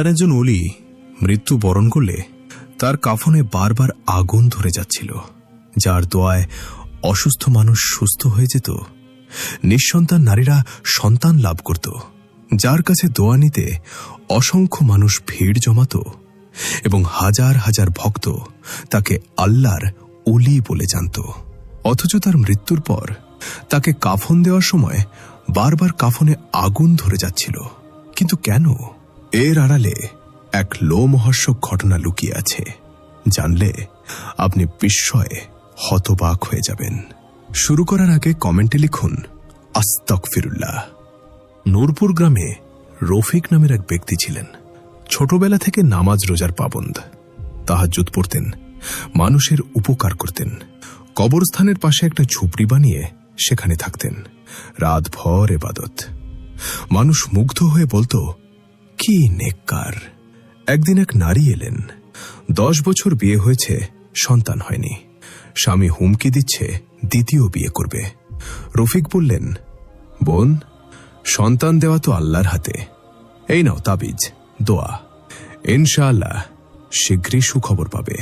আল্লাহর একজন ওলি মৃত্যু বরণ করলে তার কাফনে বারবার আগুন ধরে যাচ্ছিল, যার দোয়ায় অসুস্থ মানুষ সুস্থ হয়ে যেত, নিঃসন্তান নারীরা সন্তান লাভ করত, যার কাছে দোয়া নিতে অসংখ্য মানুষ ভিড় জমাত এবং হাজার হাজার ভক্ত তাকে আল্লাহর ওলি বলে জানত। অথচ তার মৃত্যুর পর তাকে কাফন দেওয়ার সময় বারবার কাফনে আগুন ধরে যাচ্ছিল। কিন্তু কেন? এর আড়ালে এক লোমহর্ষক ঘটনা লুকিয়ে আছে, জানলে আপনি বিস্ময়ে হতবাক হয়ে যাবেন। শুরু করার আগে কমেন্টে লিখুন আস্তাগফিরুল্লাহ। নূরপুর গ্রামে রফিক নামের এক ব্যক্তি ছিলেন। ছোটবেলা থেকে নামাজ রোজার পাবন্দ, তাহাজ্জুদ পড়তেন, মানুষের উপকার করতেন। কবরস্থানের পাশে একটা ঝুপড়ি বানিয়ে সেখানে থাকতেন, রাতভর ইবাদত। মানুষ মুগ্ধ হয়ে বলতো, কি নেককার। একদিন এক নারী এলেন, 10 বছর বিয়ে হয়েছে, সন্তান হয়নি। স্বামী হুমকি দিচ্ছে দ্বিতীয় বিয়ে করবে। রফিক বললেন, বোন, সন্তান দেওয়া তো আল্লাহর হাতে, এই নাও তাবিজ, দোয়া, ইনশাআল্লাহ শীঘ্রই সুখবর পাবে।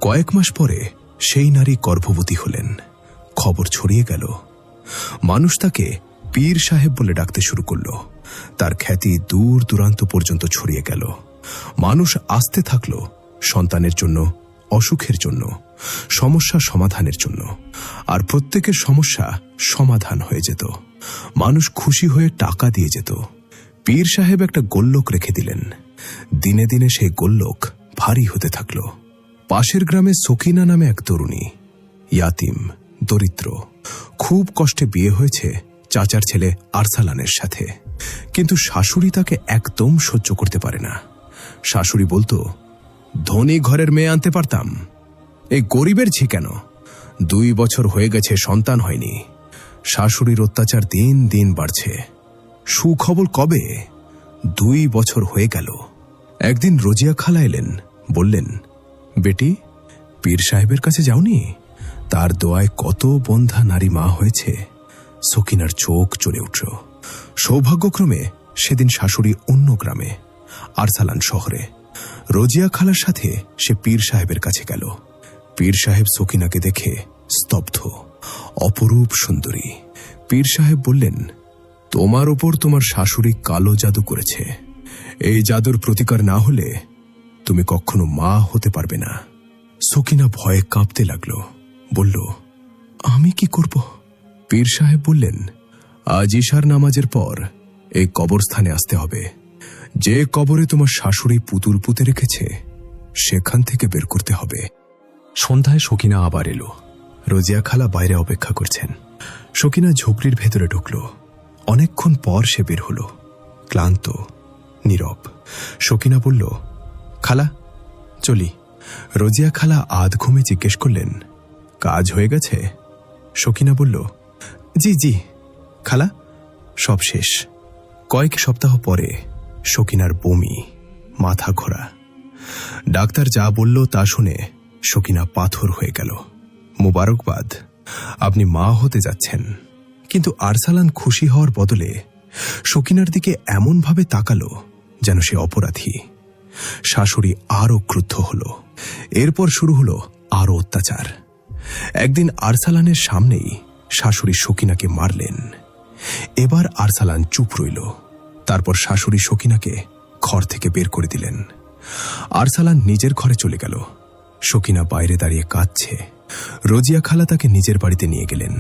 কয়েক মাস পরে সেই নারী গর্ভবতী হলেন। খবর ছড়িয়ে গেল। মানুষ তাকে পীর সাহেব বলে ডাকতে শুরু করল। তার খ্যাতি দূর দূরান্ত পর্যন্ত ছড়িয়ে গেল। মানুষ আসতে থাকল সন্তানের জন্য, অসুখের জন্য, সমস্যা সমাধানের জন্য। আর প্রত্যেকের সমস্যা সমাধান হয়ে যেত। মানুষ খুশি হয়ে টাকা দিয়ে যেত। পীর সাহেব একটা গোল্লক রেখে দিলেন। দিনে দিনে সেই গোল্লক ভারী হতে থাকল। পাশের গ্রামে সকিনা নামে এক তরুণী, ইয়াতিম, দরিদ্র, খুব কষ্টে বিয়ে হয়েছে চাচার ছেলে আরসালানের সাথে। কিন্তু শাশুড়ি তাকে একদম সহ্য করতে পারে না। শাশুড়ি বলতো, ধনী ঘরের মেয়ে আনতে পারতাম, এই গরিবের ঝি কেন? 2 বছর হয়ে গেছে, সন্তান হয়নি। শাশুড়ির অত্যাচার দিন দিন বাড়ছে। সুখবর কবে? 2 বছর হয়ে গেল। একদিন রোজিয়া খালা এলেন, বললেন, বেটি, পীর সাহেবের কাছে যাওনি? তার দোয়ায় কত বন্ধা নারী মা হয়েছে। সকিনার চোখ জ্বলে উঠল। সৌভাগ্যক্রমে সেদিন শাশুড়ি অন্য গ্রামে, আরসালান শহরে। রোজিয়া খালার সাথে সে পীর সাহেবের কাছে গেল। পীর সাহেব সকিনাকে দেখে স্তব্ধ, অপরূপ সুন্দরী। পীর সাহেব বললেন, তোমার উপর তোমার শাশুড়ি কালো জাদু করেছে। এই জাদুর প্রতিকার না হলে তুমি কখনো মা হতে পারবে না। সকিনা ভয়ে কাঁপতে লাগল, বলল, আমি কি করব? পীর সাহেব বললেন, আজ ইশার নামাজের পর এই কবরস্থানে আসতে হবে। যে কবরে তোমার শাশুড়ি পুতুল পুঁতে রেখেছে সেখান থেকে বের করতে হবে। সন্ধ্যায় সকিনা আবার এলো। রোজিয়া খালা বাইরে অপেক্ষা করছেন। সকিনা ঝুপড়ির ভেতরে ঢুকল। অনেকক্ষণ পর সে বের হল, ক্লান্ত, নীরব। সকিনা বলল, খালা, চলি। রোজিয়া খালা আধ ঘুমে জিজ্ঞেস করলেন, কাজ হয়ে গেছে? সকিনা বলল, জি জি খালা, সব শেষ। কয়েক সপ্তাহ পরে সকিনার বমি, মাথা ঘোরা। ডাক্তার যা বলল তা শুনে সকিনা পাথর হয়ে গেল। মুবারকবাদ, আপনি মা হতে যাচ্ছেন। কিন্তু আরসালান খুশি হওয়ার বদলে সকিনার দিকে এমনভাবে তাকালো যেন সে অপরাধী। শাশুড়ি আরও ক্রুদ্ধ হল। এরপর শুরু হলো আরও অত্যাচার। একদিন আরসালানের সামনেই শাশুড়ি সকিনাকে মারলেন। এবার আরসালান চুপ রইল। তারপর শাশুড়ি সকিনাকে ঘর থেকে বের করে দিলেন। আরসালান নিজের ঘরে চলে গেল। সকিনা বাইরে দাঁড়িয়ে কাঁদছে। রোজিয়া খালা তাকে নিজের বাড়িতে নিয়ে গেলেন।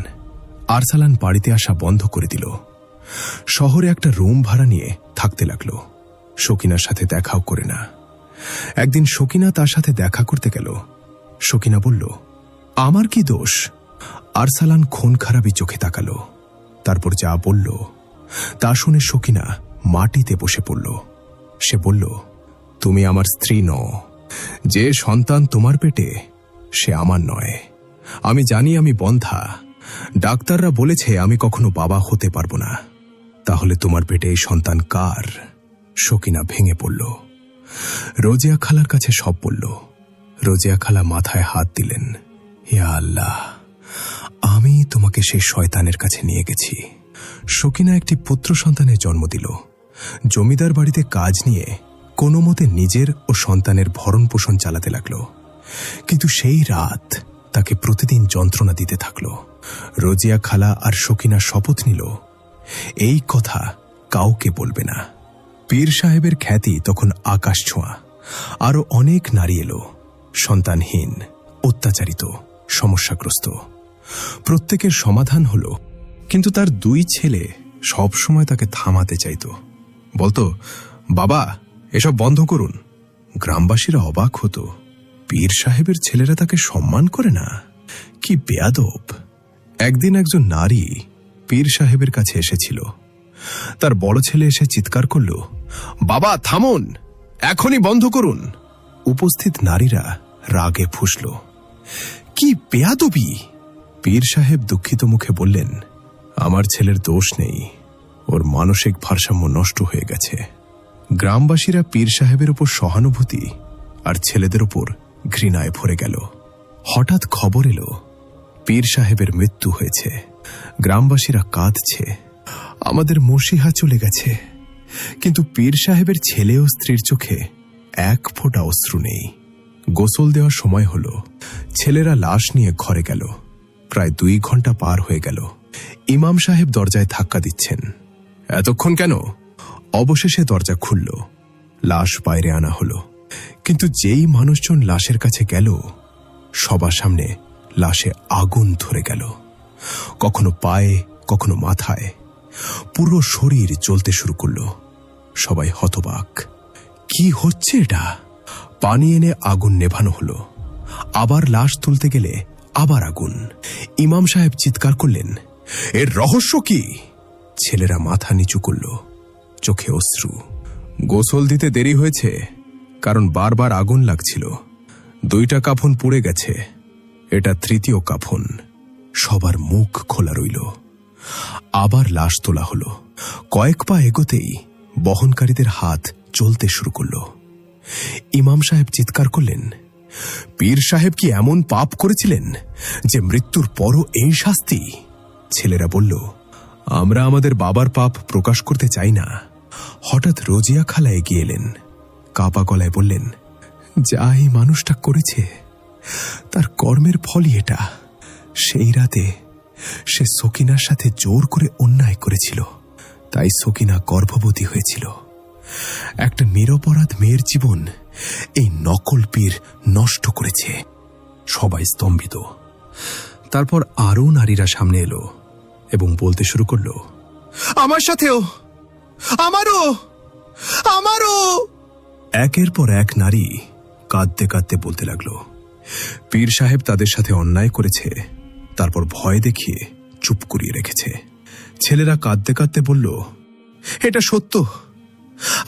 আরসালান বাড়িতে আসা বন্ধ করে দিল। শহরে একটা রুম ভাড়া নিয়ে থাকতে লাগল। সকিনার সাথে দেখাও করে না। একদিন সকিনা তার সাথে দেখা করতে গেল। সকিনা বলল, আমার কি দোষ? আরসালান খুন খারাপি চোখে তাকালো। তারপর যা বলল তা শুনে সকিনা মাটিতে বসে পড়ল। সে বলল, তুমি আমার স্ত্রী নও। যে সন্তান তোমার পেটে সে আমার নয়। আমি জানি আমি বন্ধা। ডাক্তাররা বলেছে আমি কখনো বাবা হতে পারবো না। তাহলে তোমার পেটে এই সন্তান কার? সকিনা ভেঙে পড়ল। রোজিয়া খালার কাছে সব বলল। রোজিয়া খালা মাথায় হাত দিলেন। ইয়া আল্লাহ, আমি তোমাকে সেই শয়তানের কাছে নিয়ে গেছি। সকিনা একটি পুত্র সন্তানের জন্ম দিল। জমিদার বাড়িতে কাজ নিয়ে কোনো মতে নিজের ও সন্তানের ভরণ পোষণ চালাতে লাগল। কিন্তু সেই রাত তাকে প্রতিদিন যন্ত্রণা দিতে থাকল। রোজিয়া খালা আর সকিনা শপথ নিল এই কথা কাউকে বলবে না। পীর সাহেবের খ্যাতি তখন আকাশ ছোঁয়া। আরো অনেক নারী এলো, সন্তানহীন, অত্যাচারিত, সমস্যাগ্রস্ত। প্রত্যেকের সমাধান হল, কিন্তু তার দুই ছেলে সবসময় তাকে থামাতে চাইত। বলতো, বাবা এসব বন্ধ করুন। গ্রামবাসীরা অবাক হতো, পীর সাহেবের ছেলেরা তাকে সম্মান করে না, কি বেয়াদব। একদিন একজন নারী পীর সাহেবের কাছে এসেছিল। তার বড় ছেলে এসে চিৎকার করল, বাবা থামুন, এখনই বন্ধ করুন। উপস্থিত নারীরা রাগে ফুঁসল, কি বেয়াদবি। পীর সাহেব দুঃখিত মুখে বললেন, আমার ছেলের দোষ নেই, ওর মানসিক ভারসাম্য নষ্ট হয়ে গেছে। গ্রামবাসীরা পীর সাহেবের উপর সহানুভূতি আর ছেলেদের উপর ঘৃণায় ভরে গেল। হঠাৎ খবর এলো পীর সাহেবের মৃত্যু হয়েছে। গ্রামবাসীরা কাঁদছে, আমাদের মসিহা চলে গেছে। কিন্তু পীর সাহেবের ছেলে ও স্ত্রীর চোখে এক ফোঁটা অশ্রু নেই। গোসল দেওয়ার সময় হল। ছেলেরা লাশ নিয়ে ঘরে গেল। প্রায় 2 ঘন্টা পার হয়ে গেল। ইমাম সাহেব দরজায় ধাক্কা দিচ্ছেন, এতক্ষণ কেন? অবশেষে দরজা খুলল, লাশ বাইরে আনা হলো। কিন্তু যেই মানুষজন লাশের কাছে গেল, সবার সামনে লাশে আগুন ধরে গেল। কখনো পায়ে, কখনো মাথায়, পুরো শরীর জ্বলতে শুরু করল। সবাই হতবাক, কি হচ্ছে এটা? পানি এনে আগুন নেভানো হলো। আবার লাশ তুলতে গেলে আবার আগুন। ইমাম সাহেব চিৎকার করলেন, এর রহস্য কি? ছেলেরা মাথা নিচু করল, চোখে অশ্রু। গোসল দিতে দেরি হয়েছে, কারণ বারবার আগুন লাগছিল। 2টা কাফন পুড়ে গেছে, এটা 3য় কাফন। সবার মুখ খোলা রইল। আবার লাশ তোলা হলো। কয়েক পা এগোতেই বহনকারীদের হাত চলতে শুরু করল। ইমাম সাহেব চিৎকার করলেন, পীর সাহেব কি এমন পাপ করেছিলেন যে মৃত্যুর পরও এই শাস্তি? ছেলেরা বলল, আমরা আমাদের বাবার পাপ প্রকাশ করতে চাই না। হঠাৎ রোজিয়া খালা এগিয়ে এলেন, কাপা গলায় বললেন, যা এই মানুষটা করেছে তার কর্মের ফলই এটা। সেই রাতে সে সকিনার সাথে জোর করে অন্যায় করেছিল, তাই সকিনা গর্ভবতী হয়েছিল। একটা নিরপরাধ মেয়ের জীবন এই নকল পীর নষ্ট করেছে। সবাই স্তম্ভিত। তারপর আরও নারীরা সামনে এলো এবং বলতে শুরু করল, আমার সাথেও, আমারও, আমারও। একের পর এক নারী কাঁদতে কাঁদতে বলতে লাগল, পীর সাহেব তাদের সাথে অন্যায় করেছে, তারপর ভয় দেখিয়ে চুপ করিয়ে রেখেছে। ছেলেরা কাঁদতে কাঁদতে বলল, এটা সত্য,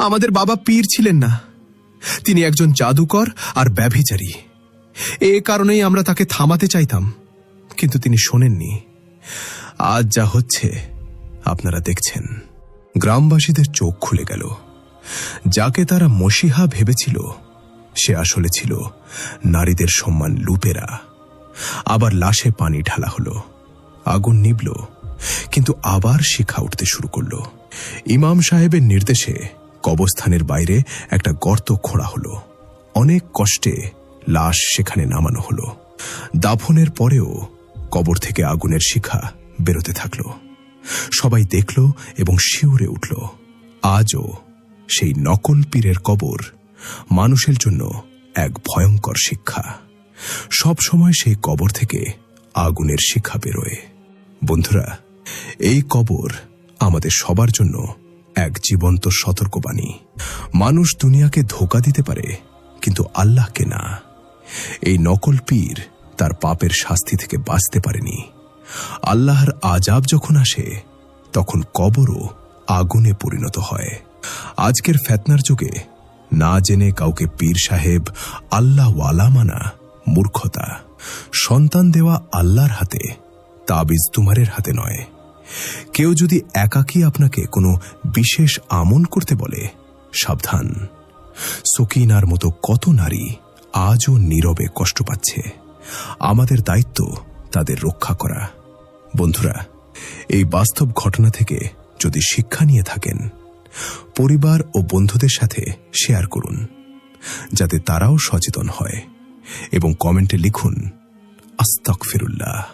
আমাদের বাবা পীর ছিলেন না, তিনি একজন জাদুকর আর ব্যভিচারী। এ কারণেই আমরা তাকে থামাতে চাইতাম, কিন্তু তিনি শোনেননি। আজ যা হচ্ছে আপনারা দেখছেন। গ্রামবাসীদের চোখ খুলে গেল। যাকে তারা মসিহা ভেবেছিল, সে আসলে ছিল নারীদের সম্মান লুটেরা। আবার লাশে পানি ঢালা হলো। আগুন নিভল, কিন্তু আবার শিখা উঠতে শুরু করল। ইমাম সাহেবের নির্দেশে কবরস্থানের বাইরে একটা গর্ত খোঁড়া হলো। অনেক কষ্টে লাশ সেখানে নামানো হলো। দাফনের পরেও কবর থেকে আগুনের শিখা বেরোতে থাকল। সবাই দেখল এবং শিউরে উঠল। আজও সেই নকল পীরের কবর মানুষের জন্য এক ভয়ঙ্কর শিক্ষা। সব সময় সেই কবর থেকে আগুনের শিখা বেরোয়। বন্ধুরা, এই কবর আমাদের সবার জন্য এক জীবন্ত সতর্কবাণী। মানুষ দুনিয়াকে ধোঁকা দিতে পারে, কিন্তু আল্লাহকে না। এই নকল পীর তার পাপের শাস্তি থেকে বাঁচতে পারেনি। আল্লাহর আযাব যখন আসে, তখন কবরও আগুনে পরিণত হয়। আজকের ফেতনার যুগে না জেনে কাউকে পীর সাহেব, আল্লাহওয়ালা মানা মূর্খতা। সন্তান দেওয়া আল্লাহর হাতে, তাবিজ তুমারের হাতে নয়। কেউ যদি একাকী আপনাকে কোনো বিশেষ আমল করতে বলে, সাবধান। সকিনার মতো কত নারী আজও নীরবে কষ্ট পাচ্ছে। আমাদের দায়িত্ব তাদের রক্ষা করা। বন্ধুরা, এই বাস্তব ঘটনা থেকে যদি শিক্ষা নিয়ে থাকেন, পরিবার ও বন্ধুদের সাথে শেয়ার করুন, যাতে তারাও সচেতন হয়, এবং কমেন্টে লিখুন আস্তাগফিরুল্লাহ।